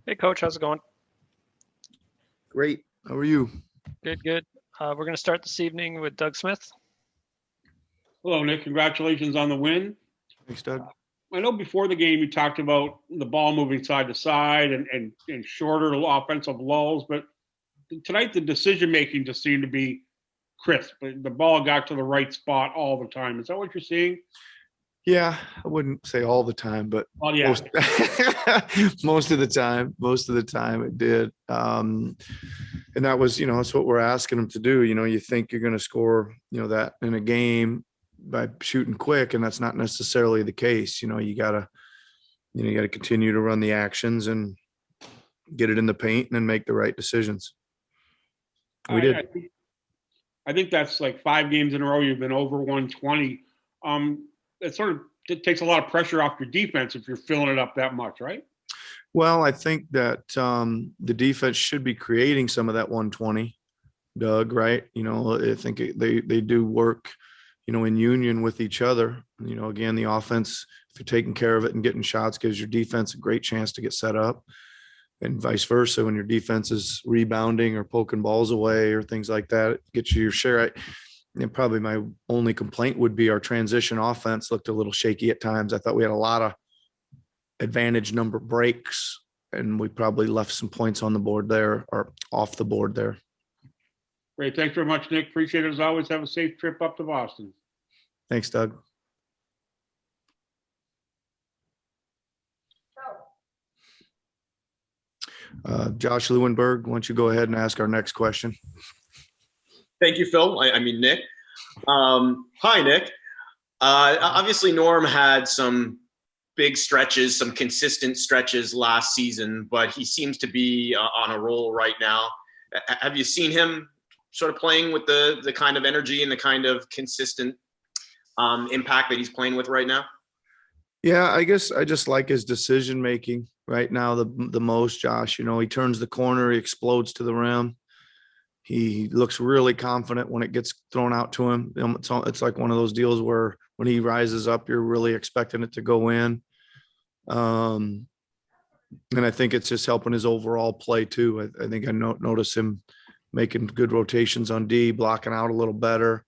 Hey, Coach, how's it going? Great. How are you? Good, good. We're going to start this evening with Doug Smith. Hello, Nick. Congratulations on the win. Thanks, Doug. I know before the game you talked about the ball moving side to side and shorter offensive lulls, but tonight the decision making just seemed to be crisp. The ball got to the right spot all the time. Is that what you're seeing? Yeah, I wouldn't say all the time, but Oh yeah. most of the time. Most of the time it did. And that was, that's what we're asking them to do. You think you're going to score, that in a game by shooting quick, and that's not necessarily the case. You gotta continue to run the actions and get it in the paint and then make the right decisions. We did. I think that's like 5 games in a row you've been over 120. It takes a lot of pressure off your defense if you're filling it up that much, right? Well, I think that the defense should be creating some of that 120, Doug, right? I think they do work, in union with each other. Again, the offense, if you're taking care of it and getting shots, gives your defense a great chance to get set up, and vice versa. When your defense is rebounding or poking balls away or things like that, it gets you your share. And probably my only complaint would be our transition offense looked a little shaky at times. I thought we had a lot of advantage number breaks, and we probably left some points on the board there or off the board there. Great. Thanks very much, Nick. Appreciate it as always. Have a safe trip up to Boston. Thanks, Doug. Josh Lewinberg, why don't you go ahead and ask our next question? Thank you, Phil. I mean, Nick. Hi, Nick. Obviously, Norm had some big stretches, some consistent stretches last season, but he seems to be on a roll right now. Have you seen him sort of playing with the kind of energy and the kind of consistent impact that he's playing with right now? Yeah, I guess I just like his decision making right now the most, Josh. He turns the corner, he explodes to the rim. He looks really confident when it gets thrown out to him. It's like one of those deals where when he rises up, you're really expecting it to go in. And I think it's just helping his overall play too. I think I notice him making good rotations on D, blocking out a little better,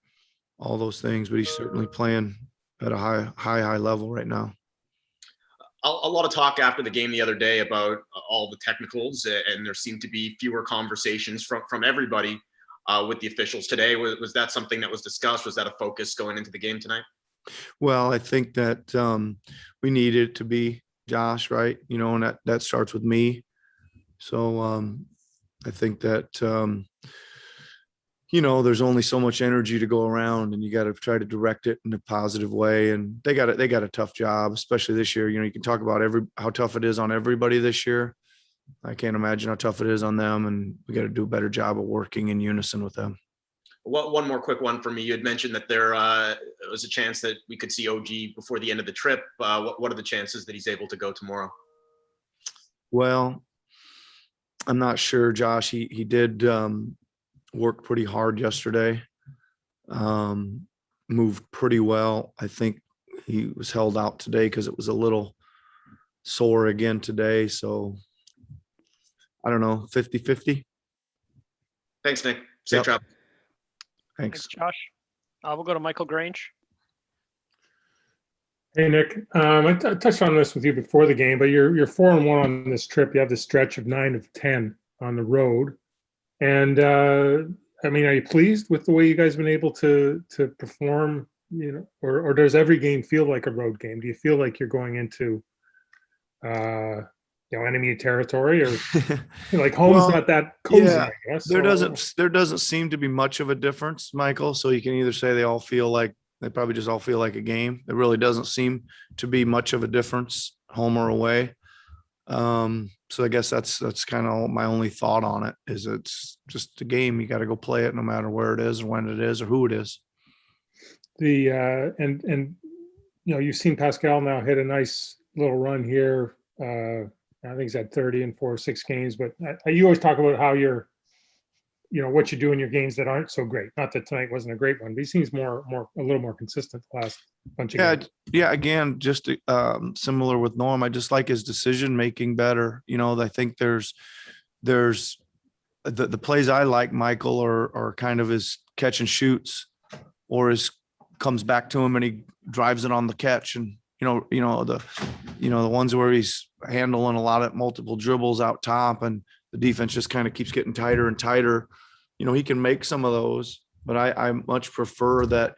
all those things. But he's certainly playing at a high level right now. A lot of talk after the game the other day about all the technicals, and there seemed to be fewer conversations from everybody with the officials today. Was that something that was discussed? Was that a focus going into the game tonight? Well, I think that we need it to be, Josh, right? And that starts with me. So I think that, there's only so much energy to go around, and you got to try to direct it in a positive way. And they got a tough job, especially this year. You can talk about how tough it is on everybody this year. I can't imagine how tough it is on them, and we got to do a better job of working in unison with them. One more quick one for me. You had mentioned that there was a chance that we could see OG before the end of the trip. What are the chances that he's able to go tomorrow? Well, I'm not sure, Josh. He did worked pretty hard yesterday, moved pretty well. I think he was held out today because it was a little sore again today. So I don't know, 50-50. Thanks, Nick. Safe travel. Thanks, Josh. We'll go to Michael Grange. Hey, Nick. I touched on this with you before the game, but you're 4-1 on this trip. You have this stretch of 9 of 10 on the road. And I mean, are you pleased with the way you guys have been able to perform? Or does every game feel like a road game? Do you feel like you're going into enemy territory, or like home's not that cozy? Yeah, I guess there doesn't seem to be much of a difference, Michael. So you can either say they probably just all feel like a game. It really doesn't seem to be much of a difference, home or away. So I guess that's kind of my only thought on it, is it's just a game. You got to go play it no matter where it is or when it is or who it is. And you've seen Pascal now hit a nice little run here. I think he's had 30 in 4 or 6 games, but you always talk about how what you do in your games that aren't so great. Not that tonight wasn't a great one, but he seems a little more consistent the last bunch of Yeah, games. yeah. Again, just similar with Norm. I just like his decision making better. I think there's the plays I like, Michael, are kind of his catch and shoots, or his comes back to him and he drives it on the catch, and the ones where he's handling a lot of multiple dribbles out top, and the defense just kind of keeps getting tighter and tighter. He can make some of those, but I much prefer that.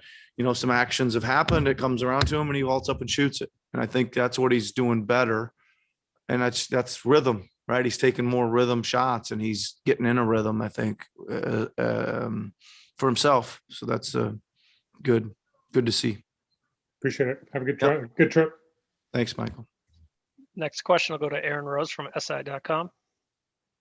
Some actions have happened. It comes around to him and he vaults up and shoots it. And I think that's what he's doing better. And that's rhythm, right? He's taking more rhythm shots and he's getting in a rhythm, I think, for himself. So that's good to see. Appreciate it. Have a good trip. Yep. Good trip. Thanks, Michael. Next question will go to Aaron Rose from SI.com.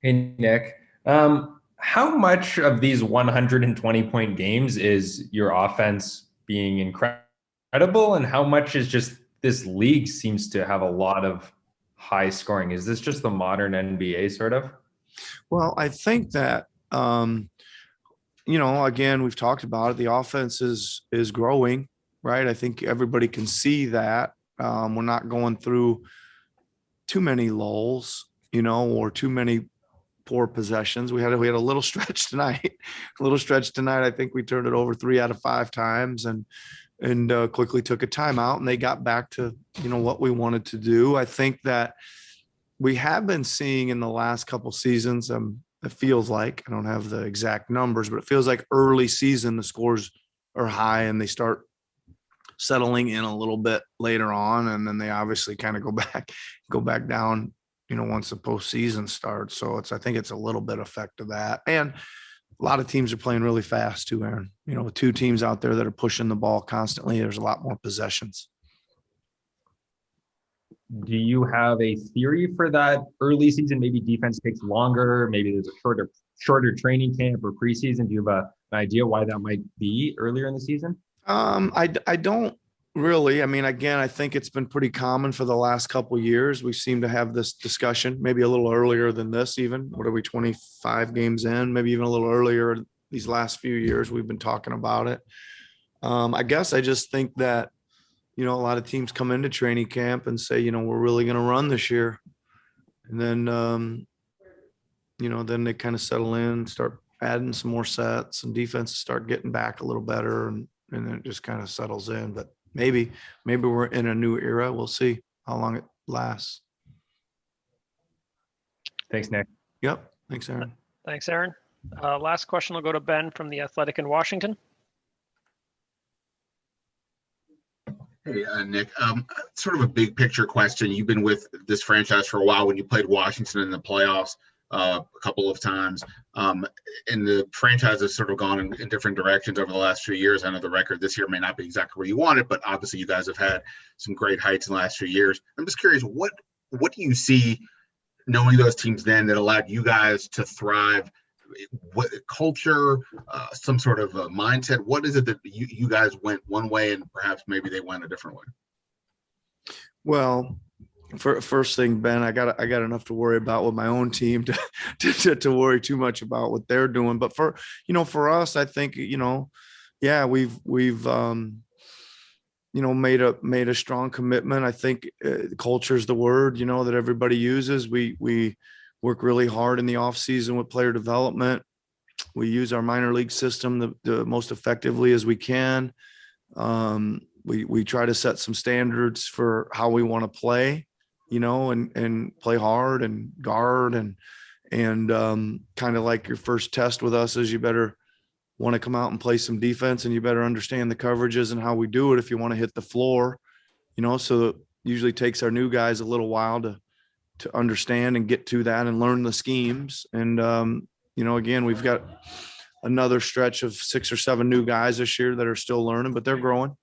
Hey, Nick. How much of these 120-point games is your offense being incredible, and how much is just this league seems to have a lot of high scoring? Is this just the modern NBA sort of? Well, I think that, again, we've talked about it. The offense is growing, right? I think everybody can see that. We're not going through too many lulls, or too many poor possessions. We had a little stretch tonight. I think we turned it over 3 out of 5 times and quickly took a timeout, and they got back to, what we wanted to do. I think that we have been seeing in the last couple seasons, it feels like, I don't have the exact numbers, but it feels like early season, the scores are high and they start settling in a little bit later on. And then they obviously kind of go back down, once the postseason starts. So I think it's a little bit effect of that. And a lot of teams are playing really fast too, Aaron. With 2 teams out there that are pushing the ball constantly, there's a lot more possessions. Do you have a theory for that early season? Maybe defense takes longer. Maybe there's a shorter training camp or preseason. Do you have an idea why that might be earlier in the season? I don't really. I mean, again, I think it's been pretty common for the last couple of years. We seem to have this discussion, maybe a little earlier than this even. What are we, 25 games in? Maybe even a little earlier these last few years we've been talking about it. I guess I just think that, a lot of teams come into training camp and say, we're really going to run this year. And then, then they kind of settle in, start adding some more sets, and defenses start getting back a little better. And then it just kind of settles in. But maybe we're in a new era. We'll see how long it lasts. Thanks, Nick. Yep. Thanks, Aaron. Thanks, Aaron. Last question will go to Ben from The Athletic in Washington. Hey, Nick, sort of a big picture question. You've been with this franchise for a while. When you played Washington in the playoffs a couple of times, and the franchise has sort of gone in different directions over the last few years. I know the record this year may not be exactly where you want it, but obviously you guys have had some great heights in the last few years. I'm just curious, what do you see knowing those teams then that allowed you guys to thrive? What culture, some sort of a mindset? What is it that you guys went one way and perhaps maybe they went a different way? Well, first thing, Ben, I got enough to worry about with my own team to worry too much about what they're doing. But for us, I think, yeah, we've made a strong commitment. I think culture is the word, that everybody uses. We work really hard in the off season with player development. We use our minor league system the most effectively as we can. We try to set some standards for how we want to play, and play hard and guard and kind of like your first test with us is you better want to come out and play some defense, and you better understand the coverages and how we do it if you want to hit the floor, so it usually takes our new guys a little while to understand and get to that and learn the schemes. And, again, we've got another stretch of 6 or 7 new guys this year that are still learning, but they're growing.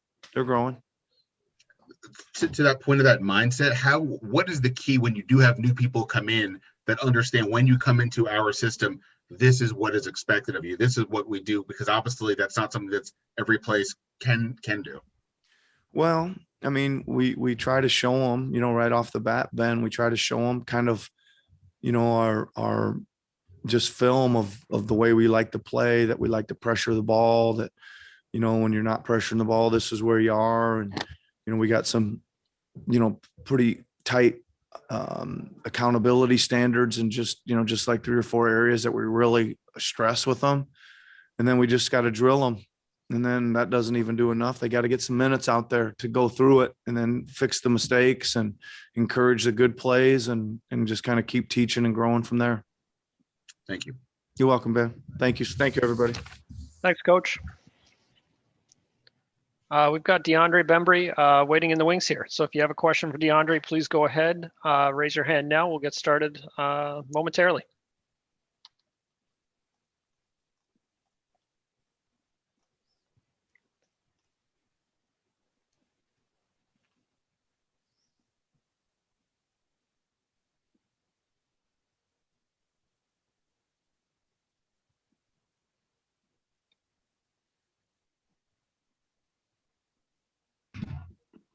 To that point of that mindset, what is the key when you do have new people come in that understand when you come into our system, this is what is expected of you. This is what we do, because obviously that's not something that's every place can do. Well, I mean, we try to show them, right off the bat, Ben, we try to show them kind of, our just film of the way we like to play, that we like to pressure the ball, that you know, when you're not pressuring the ball, this is where you are. And, you know, we got some, you know, pretty tight accountability standards and just, you know, just like 3 or 4 areas that we really stress with them. And then we just got to drill them. And then that doesn't even do enough. They got to get some minutes out there to go through it and then fix the mistakes and encourage the good plays and just kind of keep teaching and growing from there. Thank you. You're welcome, Ben. Thank you. Thank you, everybody. Thanks, Coach. We've got Deandre Bembry waiting in the wings here. So if you have a question for Deandre, please go ahead. Raise your hand now. We'll get started momentarily.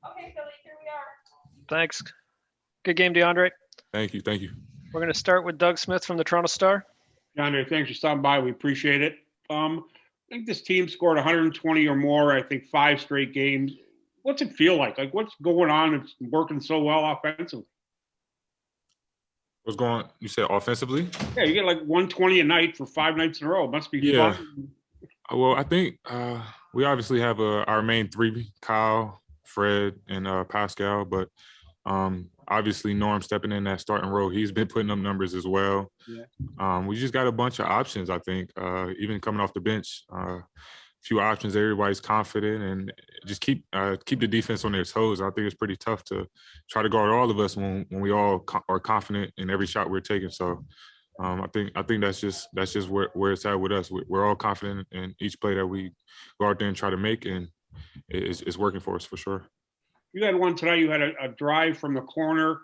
Okay, Philly, here we are. Thanks. Good game, Deandre. Thank you. Thank you. We're going to start with Doug Smith from the Toronto Star. Deandre, thanks for stopping by. We appreciate it. I think this team scored 120 or more, I think 5 straight games. What's it feel like? Like, what's going on? It's working so well offensively. What's going on? You said offensively? Yeah, you get like 120 a night for 5 nights in a row. It must be fun. Well, I think we obviously have our main 3, Kyle, Fred, and Pascal, but obviously Norm stepping in that starting role, he's been putting up numbers as well. Yeah. We just got a bunch of options, I think, even coming off the bench. Few options, everybody's confident, and just keep the defense on their toes. I think it's pretty tough to try to guard all of us when we all are confident in every shot we're taking. So I think that's just where it's at with us. We're all confident in each play that we go out there and try to make, and it's working for us for sure. You had one tonight. You had a drive from the corner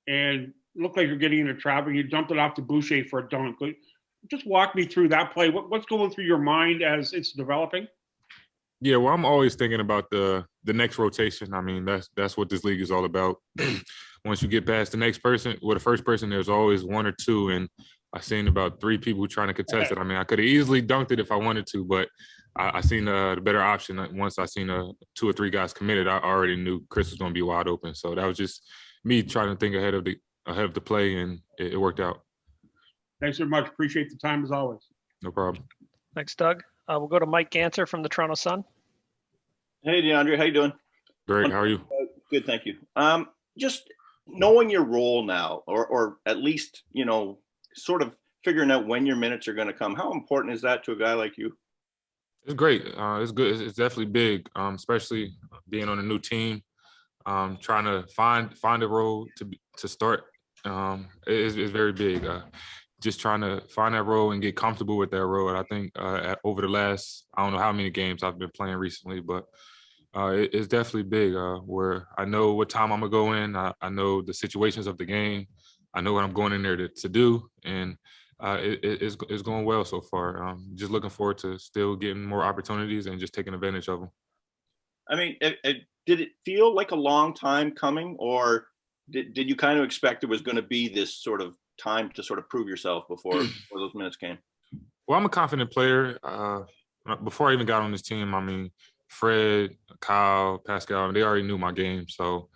and looked like you're getting into traffic. You dumped it off to Boucher for a dunk. Just walk me through that play. What's going through your mind as it's developing? Yeah, well, I'm always thinking about the next rotation. I mean, that's what this league is all about. Once you get past the next person, the first person, there's always 1 or 2, and I've seen about 3 people trying to contest it. I mean, I could have easily dunked it if I wanted to, but I seen the better option. Once I seen 2 or 3 guys committed, I already knew Chris was going to be wide open. So that was just me trying to think ahead of the play, and it worked out. Thanks very much. Appreciate the time as always. No problem. Thanks, Doug. We'll go to Mike Ganter from the Toronto Sun. Hey, Deandre, how you doing? Great. How are you? Good, thank you. Just knowing your role now, or at least, you know, sort of figuring out when your minutes are going to come. How important is that to a guy like you? It's great. It's good. It's definitely big, especially being on a new team. Trying to find a role to start is very big. Just trying to find that role and get comfortable with that role. And I think over the last, I don't know how many games I've been playing recently, but it's definitely big where I know what time I'm going to go in. I know the situations of the game. I know what I'm going in there to do. And it's going well so far. Just looking forward to still getting more opportunities and just taking advantage of them. I mean, did it feel like a long time coming, or did you kind of expect it was going to be this sort of time to sort of prove yourself before those minutes came? Well, I'm a confident player. Before I even got on this team, I mean, Fred, Kyle, Pascal, they already knew my game. So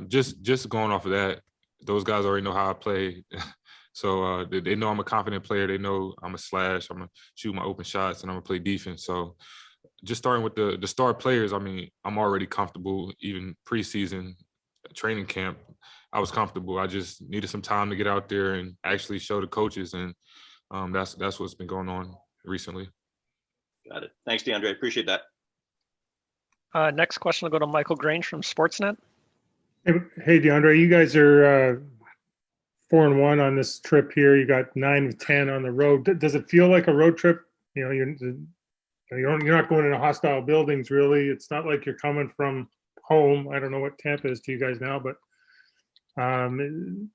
just going off of that, those guys already know how I play. So they know I'm a confident player. They know I'm a slash. I'm going to shoot my open shots, and I'm going to play defense. So just starting with the star players, I mean, I'm already comfortable. Even preseason training camp, I was comfortable. I just needed some time to get out there and actually show the coaches, and that's what's been going on recently. Got it. Thanks, Deandre. Appreciate that. Next question will go to Michael Grange from Sportsnet. Hey, Deandre, you guys are 4-1 on this trip here. You got 9 of 10 on the road. Does it feel like a road trip? You know, you're not going into hostile buildings, really. It's not like you're coming from home. I don't know what Tampa is to you guys now, but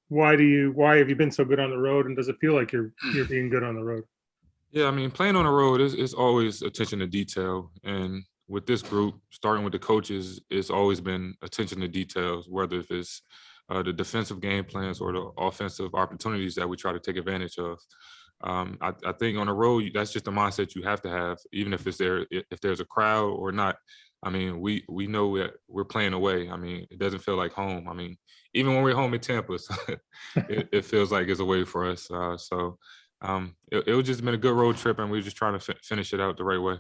why have you been so good on the road, and does it feel like you're being good on the road? Yeah, I mean, playing on the road is always attention to detail, and with this group, starting with the coaches, it's always been attention to details, whether if it's the defensive game plans or the offensive opportunities that we try to take advantage of. I think on the road, that's just a mindset you have to have, even if there's a crowd or not. I mean, we know that we're playing away. I mean, it doesn't feel like home. I mean, even when we're home in Tampa, so it feels like it's away for us. It was just been a good road trip, and we're just trying to finish it out the right way.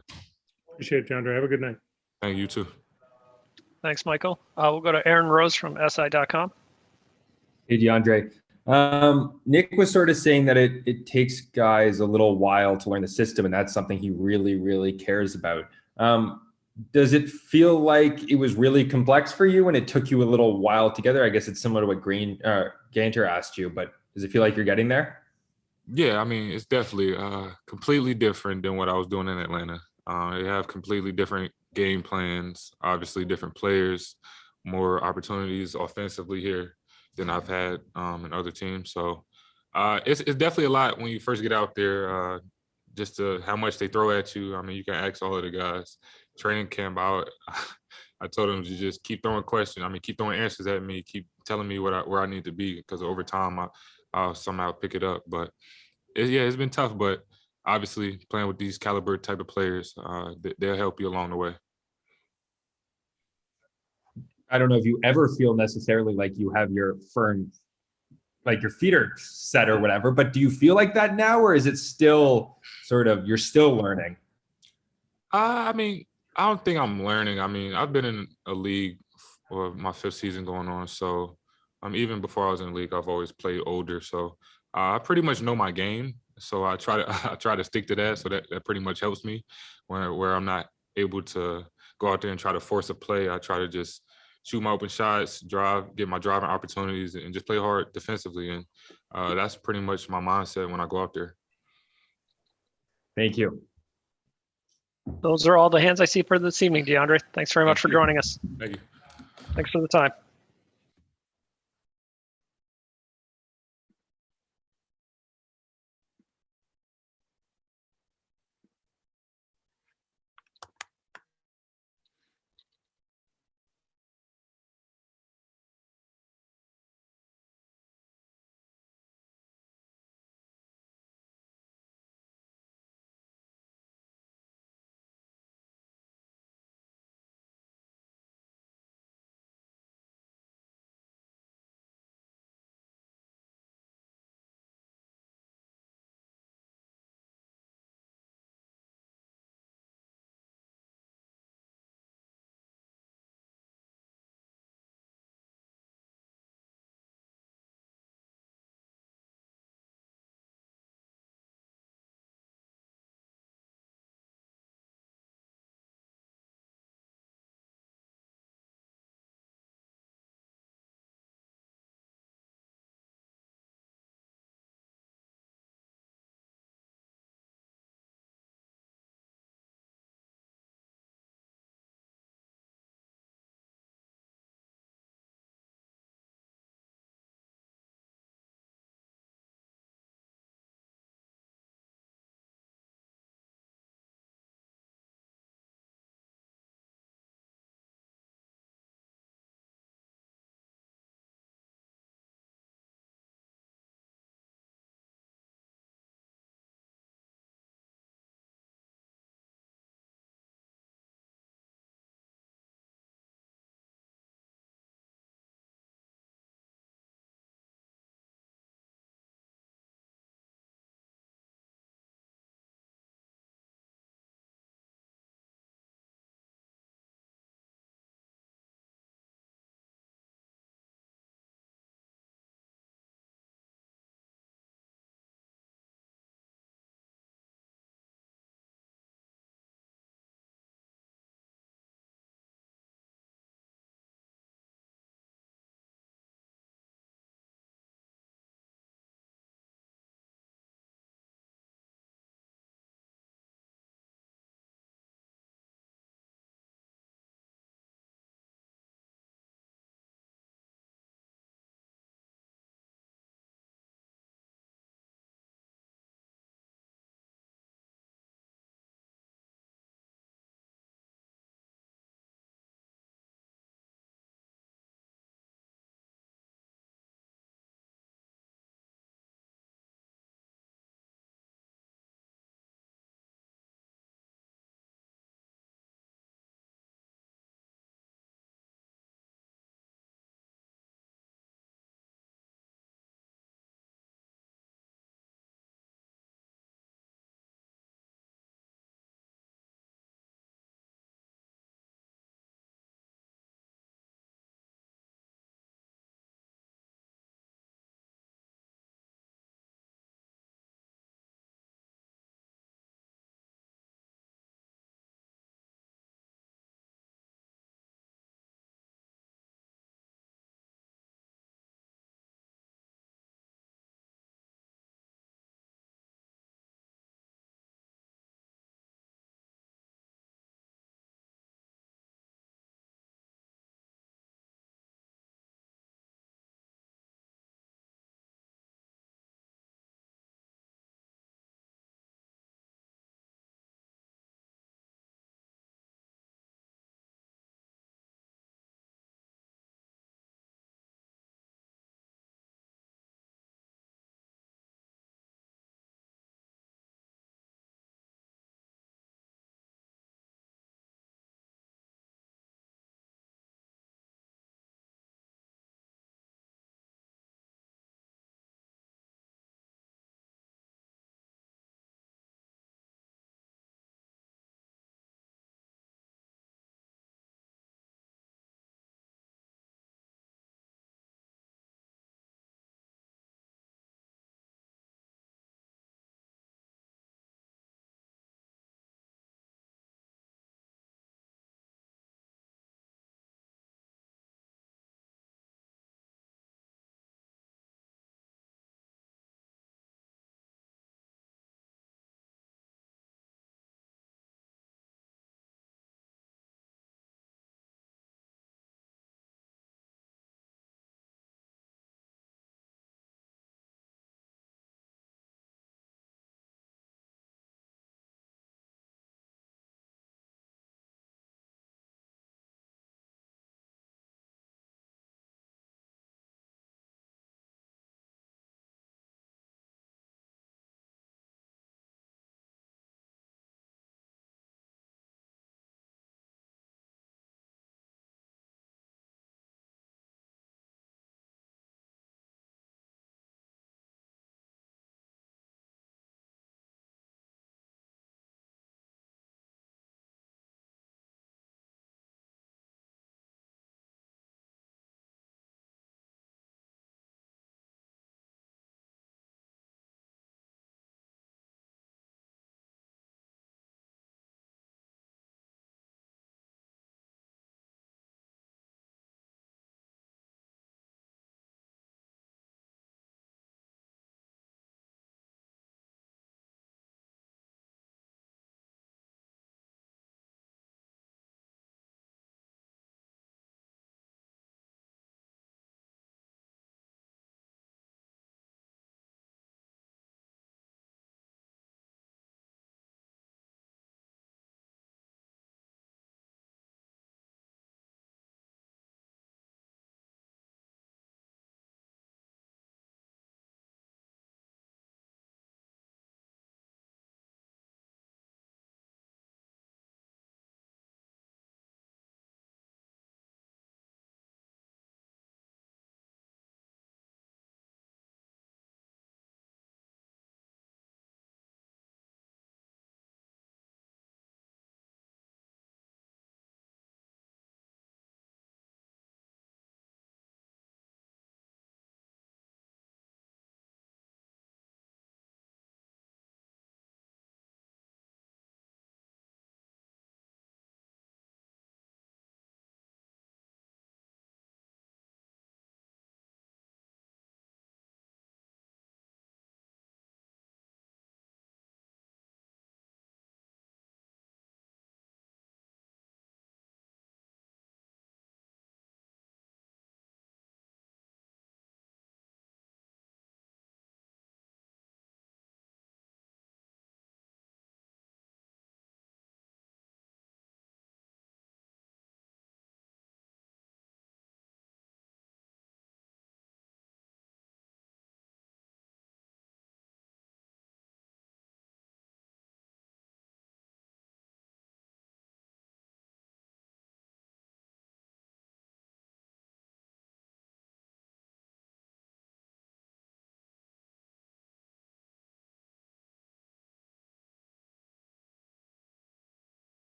Appreciate it, Deandre. Have a good night. Thank you too. Thanks, Michael. We'll go to Aaron Rose from SI.com. Hey, Deandre. Nick was sort of saying that it takes guys a little while to learn the system, and that's something he really, really cares about. Does it feel like it was really complex for you and it took you a little while together? I guess it's similar to what Gainter asked you, but does it feel like you're getting there? Yeah, I mean, it's definitely completely different than what I was doing in Atlanta. They have completely different game plans, obviously different players, more opportunities offensively here than I've had in other teams. So it's definitely a lot when you first get out there, just to how much they throw at you. I mean, you can ask all of the guys. Training camp out, I told them to just keep throwing questions. I mean, keep throwing answers at me, keep telling me where I need to be, because over time I'll somehow pick it up. But it's been tough, but obviously playing with these caliber type of players, they'll help you along the way. I don't know if you ever feel necessarily like you have your firm, like your feet are set or whatever, but do you feel like that now, or is it still sort of, you're still learning? I mean, I don't think I'm learning. I mean, I've been in a league for my 5th season going on. So even before I was in the league, I've always played older. So I pretty much know my game. So I try to stick to that. So that pretty much helps me where I'm not able to go out there and try to force a play. I try to just shoot my open shots, get my driving opportunities, and just play hard defensively. And that's pretty much my mindset when I go out there. Thank you. Those are all the hands I see for this evening, Deandre. Thanks very much for joining us. Thank you. Thanks for the time.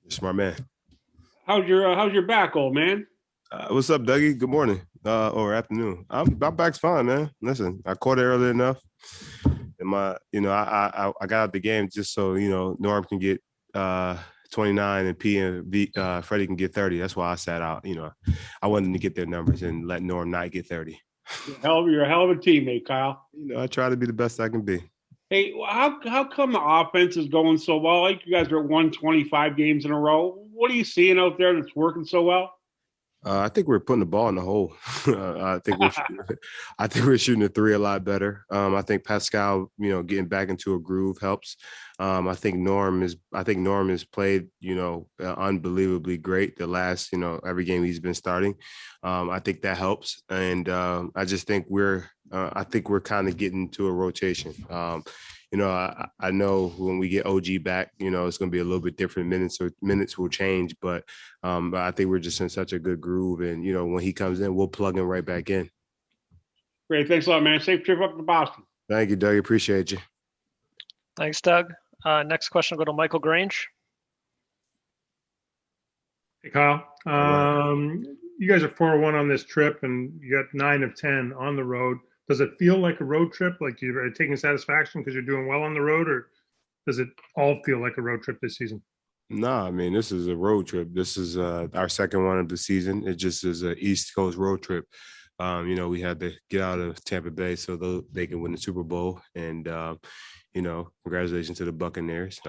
Smart man. How's your back, old man? What's up, Dougie? Good morning or afternoon. My back's fine, man. Listen, I caught it early enough, and I got out the game just so Norm can get 29 and P and Freddie can get 30. That's why I sat out. I wanted to get their numbers and let Norm not get 30. You're a hell of a teammate, Kyle. I try to be the best I can be. Hey, how come the offense is going so well? Like you guys are at 125 games in a row. What are you seeing out there that's working so well? I think we're putting the ball in the hole. I think we're shooting the three a lot better. I think Pascal, getting back into a groove helps. I think Norm has played, unbelievably great the last, every game he's been starting. I think that helps, and I just think we're kind of getting to a rotation. I know when we get OG back, it's going to be a little bit different. Minutes will change, but I think we're just in such a good groove. And, when he comes in, we'll plug him right back in. Great. Thanks a lot, man. Safe trip up to Boston. Thank you, Doug. Appreciate you. Thanks, Doug. Next question will go to Michael Grange. Hey, Kyle. You guys are 4-1 on this trip, and you got 9 of 10 on the road. Does it feel like a road trip, like you're taking satisfaction because you're doing well on the road, or does it all feel like a road trip this season? No, I mean, this is a road trip. This is our second one of the season. It just is an East Coast road trip. We had to get out of Tampa Bay so they can win the Super Bowl. And, congratulations to the Buccaneers.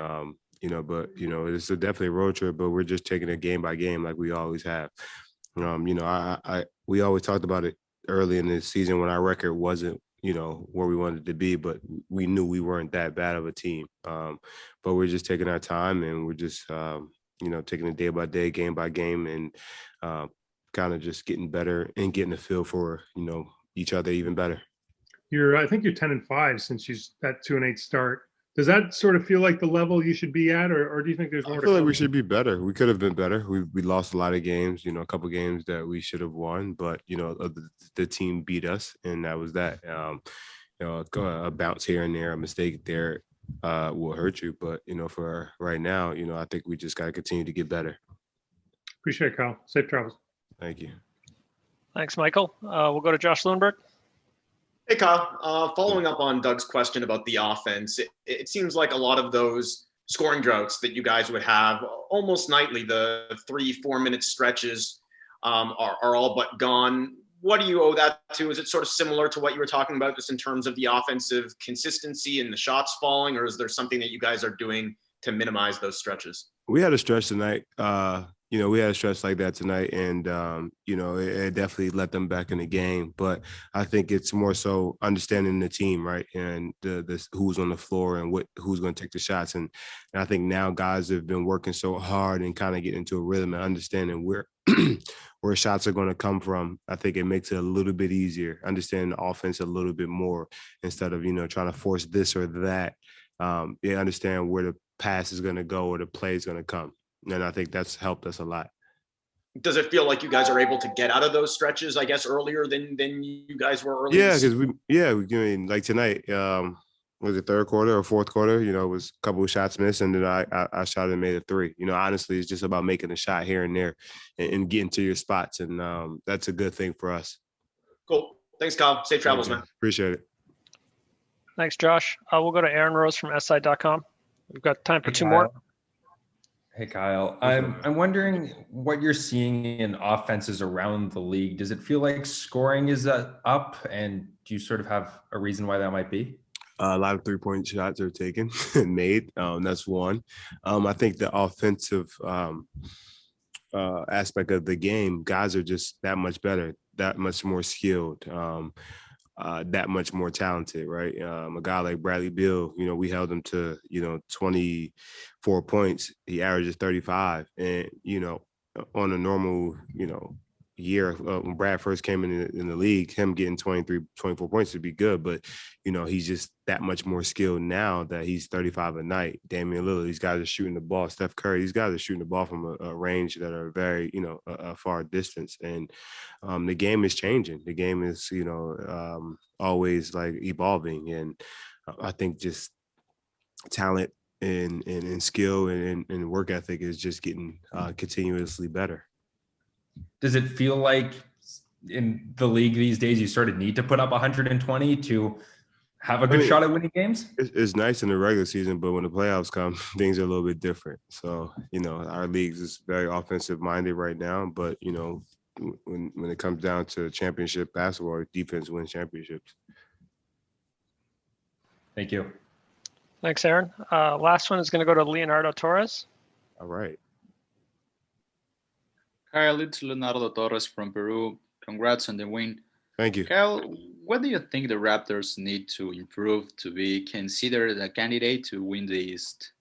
It's definitely a road trip, but we're just taking it game by game like we always have. We always talked about it early in the season when our record wasn't, where we wanted to be, but we knew we weren't that bad of a team. But we're just taking our time, and we're just, taking it day by day, game by game, and kind of just getting better and getting a feel for, each other even better. I think you're 10-5 since that 2-8 start. Does that sort of feel like the level you should be at, or do you think there's more? I feel like we should be better. We could have been better. We lost a lot of games, a couple of games that we should have won, but the team beat us, and that was that. A bounce here and there, a mistake there will hurt you, but for right now, I think we just got to continue to get better. Appreciate it, Kyle. Safe travels. Thank you. Thanks, Michael. We'll go to Josh Lundberg. Hey, Kyle. Following up on Doug's question about the offense, it seems like a lot of those scoring droughts that you guys would have almost nightly, the 3-4 minute stretches are all but gone. What do you owe that to? Is it sort of similar to what you were talking about just in terms of the offensive consistency and the shots falling, or is there something that you guys are doing to minimize those stretches? We had a stretch tonight. We had a stretch like that tonight, and it definitely let them back in the game. But I think it's more so understanding the team, right, and the who's on the floor and who's going to take the shots. And I think now guys have been working so hard and kind of getting into a rhythm and understanding where where shots are going to come from. I think it makes it a little bit easier, understanding the offense a little bit more instead of trying to force this or that. They understand where the pass is going to go or the play is going to come. And I think that's helped us a lot. Does it feel like you guys are able to get out of those stretches, I guess, earlier than you guys were earlier? Yeah, because like tonight, was it third quarter or fourth quarter? It was a couple of shots missed, and then I shot and made a three. Honestly, it's just about making a shot here and there and getting to your spots, and that's a good thing for us. Cool. Thanks, Kyle. Safe travels, man. Appreciate it. Thanks, Josh. We'll go to Aaron Rose from SI.com. We've got time for two more. Hey, Kyle. I'm wondering what you're seeing in offenses around the league. Does it feel like scoring is up, and do you sort of have a reason why that might be? A lot of three-point shots are taken and made. That's one. I think the offensive aspect of the game, guys are just that much better, that much more skilled. That much more talented, right? A guy like Bradley Beal, we held him to, 24 points. He averages 35. And, on a normal, year, when Brad first came in the league, him getting 23, 24 points would be good. But, he's just that much more skilled now that he's 35 a night. Damian Lillard, these guys are shooting the ball. Steph Curry, these guys are shooting the ball from a range that are very, a far distance. And the game is changing. The game is, always like evolving. And I think just talent in skill and work ethic is just getting continuously better. Does it feel like in the league these days you sort of need to put up 120 to have a good shot at winning games? It's nice in the regular season, but when the playoffs come, things are a little bit different. So, our league is very offensive minded right now, but, when it comes down to championship basketball, defense wins championships. Thank you. Thanks, Aaron. Last one is going to go to Leonardo Torres. All right. Kyle, it's Leonardo Torres from Peru. Congrats on the win. Thank you. Kyle, what do you think the Raptors need to improve to be considered a candidate to win the East?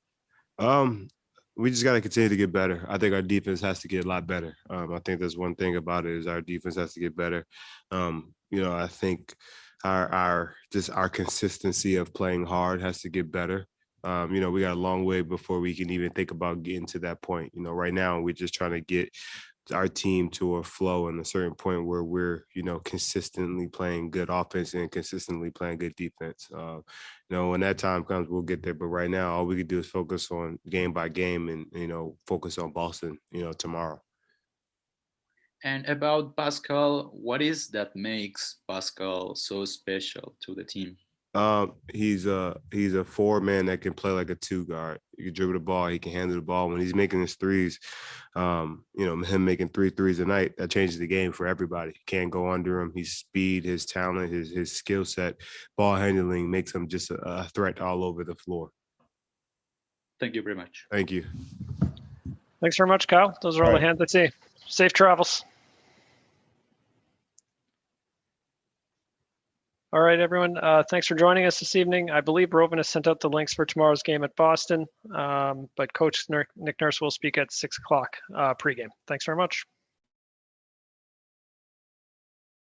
We just got to continue to get better. I think our defense has to get a lot better. I think that's one thing about it is our defense has to get better. I think our consistency of playing hard has to get better. We got a long way before we can even think about getting to that point. Right now we're just trying to get our team to a flow and a certain point where we're, consistently playing good offense and consistently playing good defense. When that time comes, we'll get there. But right now, all we can do is focus on game by game and, focus on Boston, tomorrow. And about Pascal, what is that makes Pascal so special to the team? He's a forward man that can play like a two guard. He can dribble the ball. He can handle the ball. When he's making his threes, him making 3 threes a night, that changes the game for everybody. Can't go under him. His speed, his talent, his skill set, ball handling makes him just a threat all over the floor. Thank you very much. Thank you. Thanks very much, Kyle. Those are all the hands I see. Safe travels. All right, everyone. Thanks for joining us this evening. I believe Rovin has sent out the links for tomorrow's game at Boston, but Coach Nick Nurse will speak at 6 o'clock pregame. Thanks very much.